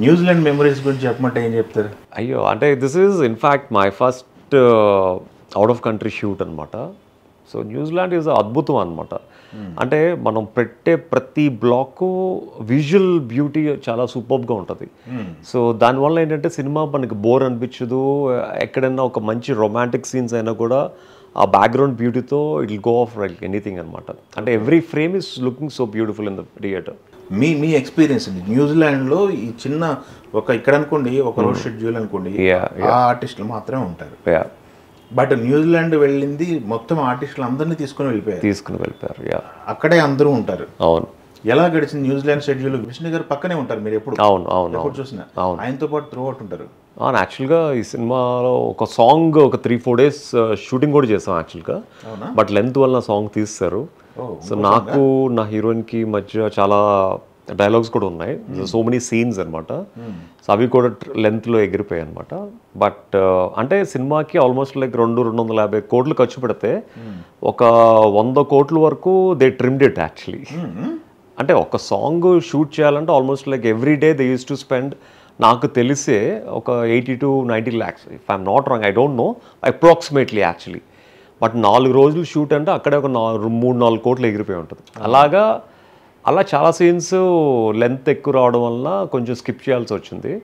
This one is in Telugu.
న్యూజిలాండ్ మెమరీస్ గురించి చెప్పమంటే ఏం చెప్తారు? అయ్యో, అంటే this is in fact my first out of country shoot అనమాట. సో న్యూజిలాండ్ ఈజ్ అద్భుతం అనమాట. అంటే మనం పెట్టే ప్రతి బ్లాక్ విజువల్ బ్యూటీ చాలా సూపర్గా ఉంటుంది. సో దానివల్ల ఏంటంటే సినిమా మనకి బోర్ అనిపించదు. ఎక్కడైనా ఒక మంచి రొమాంటిక్ సీన్స్ అయినా కూడా ఆ బ్యాక్గ్రౌండ్ బ్యూటీతో it will go off like anything అనమాట. అంటే every frame is looking so beautiful in the theatre. మీ ఎక్స్పీరియన్స్ అండి న్యూజిలాండ్లో ఈ చిన్న ఇక్కడ అనుకోండి ఒక రోజు షెడ్యూల్ అనుకోండి, ఆ ఆర్టిస్టులు మాత్రమే ఉంటారు. బట్ న్యూజిలాండ్ వెళ్ళింది మొత్తం ఆర్టిస్టులు అందరినీ తీసుకుని వెళ్ళిపోయారు. అక్కడే అందరూ ఉంటారు. అవును. ఎలా గడిచింది న్యూజిలాండ్ షెడ్యూల్? విష్ణు గారు పక్కనే ఉంటారు మీరు ఎప్పుడు? అవును చూసినా ఆయనతో పాటు త్రూ అవుట్ ఉంటారు. యాక్చువల్గా ఈ సినిమాలో ఒక సాంగ్ ఒక 3-4 days షూటింగ్ కూడా చేసాం యాక్చువల్గా. బట్ లెంత్ వల్ల సాంగ్ తీస్తారు. సో నాకు నా హీరోయిన్కి మధ్య చాలా డైలాగ్స్ కూడా ఉన్నాయి. సో మెనీ సీన్స్ అనమాట. సో అవి కూడా లెంత్లో ఎగిరిపోయాయి అనమాట. బట్ అంటే సినిమాకి ఆల్మోస్ట్ లైక్ 200-250 కోట్లు ఖర్చు పెడితే ఒక 100 కోట్ల వరకు దే ట్రిమ్డ్ ఇట్ యాక్చువల్లీ. అంటే ఒక సాంగ్ షూట్ చేయాలంటే almost like every day they use to spend, నాకు తెలిసే ఒక 80 to 90 lakhs, if I'm not wrong, I don't know approximately actually. But 4 రోజులు షూట్ అంటే అక్కడే ఒక 3-4 కోట్లు ఎగిరిపోయి ఉంటుంది. అలా చాలా సీన్స్ లెంత్ ఎక్కువ రావడం వల్ల కొంచెం స్కిప్ చేయాల్సి వచ్చింది.